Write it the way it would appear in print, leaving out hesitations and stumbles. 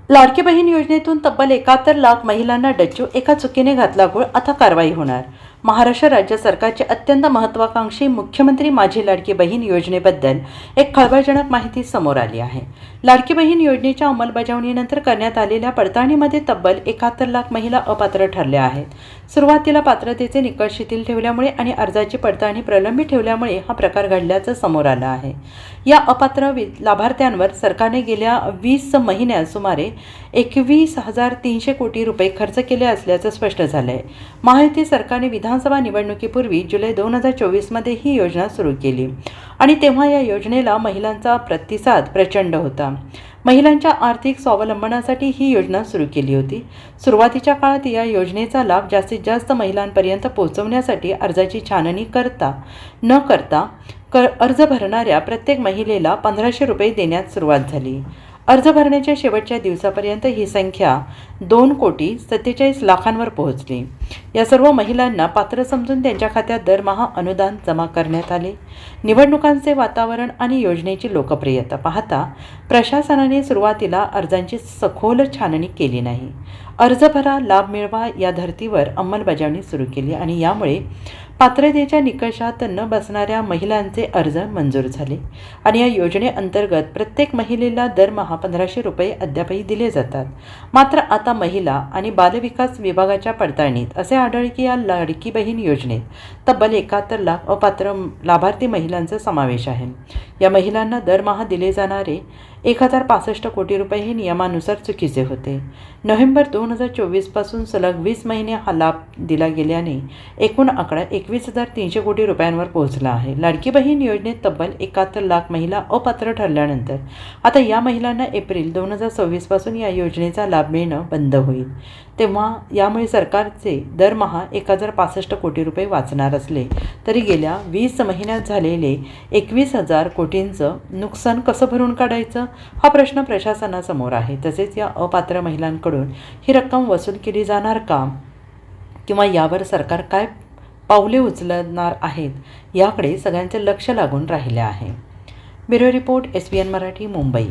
लाडकी बहीण योजनेतून तब्बल 71 लाख महिलांना डच्चू, एका चुकीने घातला गूळ, आता कारवाई होणार। महाराष्ट्र राज्य सरकारचे अत्यंत महत्त्वाकांक्षी मुख्यमंत्री माझी लाडकी बहीण योजनेबद्दल एक खळबळजनक माहिती समोर आली आहे। लाडकी बहीण योजनेच्या अंमलबजावणीनंतर करण्यात आलेल्या पडताळणीमध्ये तब्बल 71 लाख महिला अपात्र ठरल्या आहेत। सुरुवातीला पात्रतेचे निकष शिथिल ठेवल्यामुळे आणि अर्जाची पडताळणी प्रलंबित ठेवल्यामुळे हा प्रकार घडल्याचं समोर आलं आहे। या अपात्र लाभार्थ्यांवर सरकारने गेल्या 20 महिन्यात सुमारे 21,300 कोटी रुपये खर्च केले असल्याचं स्पष्ट झालं आहे। महायुती सरकारने विधानसभा निवडणुकीपूर्वी जुलै 2024 मध्ये ही योजना सुरू केली आणि तेव्हा या योजनेला महिलांचा प्रतिसाद प्रचंड होता। महिलांच्या आर्थिक स्वावलंबनासाठी ही योजना सुरू केली होती। सुरुवातीच्या काळात या योजनेचा लाभ जास्तीत जास्त महिलांपर्यंत पोहोचवण्यासाठी अर्जाची छाननी न करता अर्ज भरणाऱ्या प्रत्येक महिलेला 1,500 रुपये देण्यास सुरुवात झाली। अर्ज भरण्याच्या शेवटच्या दिवसापर्यंत ही संख्या 2,47,00,000 पोहोचली। या सर्व महिलांना पात्र समजून त्यांच्या खात्यात दरमहा अनुदान जमा करण्यात आले। निवडणुकांचे वातावरण आणि योजनेची लोकप्रियता पाहता प्रशासनाने सुरुवातीला अर्जांची सखोल छाननी केली नाही। अर्ज भरा, लाभ मिळवा या धर्तीवर अंमलबजावणी सुरू केली आणि यामुळे पात्रतेच्या निकषात न बसणाऱ्या महिलांचे अर्ज मंजूर झाले आणि या योजनेअंतर्गत प्रत्येक महिलेला दरमहा 1,500 रुपये अद्यापही दिले जातात। मात्र आता महिला आणि बालविकास विभागाच्या पडताळणीत असे आढळले की या लाडकी बहीण योजनेत तब्बल 71 लाख अपात्र लाभार्थी महिलांचा समावेश आहे। या महिलांना दरमहा दिले जाणारे 1,065 कोटी रुपये हे नियमानुसार चुकीचे होते। नोव्हेंबर 2024 पासून सलग 20 महिने हा लाभ दिला गेल्याने एकूण आकडा 21,300 कोटी रुपयांवर पोहोचला आहे। लाडकी बहीण योजनेत तब्बल 71 लाख महिला अपात्र ठरल्यानंतर आता या महिलांना एप्रिल 2026 पासून या योजनेचा लाभ मिळणं बंद होईल। तेव्हा यामुळे सरकारचे दरमहा 1,065 कोटी रुपये वाचणार असले तरी गेल्या 20 महिन्यात झालेले 21,000 कोटींचं नुकसान कसं भरून काढायचं हा प्रश्न प्रशासनासमोर आहे। तसेच या अपात्र महिलांकडून ही रक्कम वसूल केली जाणार का किंवा यावर सरकार काय पावले उचलणार आहेत याकडे सगळ्यांचे लक्ष लागून राहिले आहे। Bureau report, SBN Marathi, Mumbai.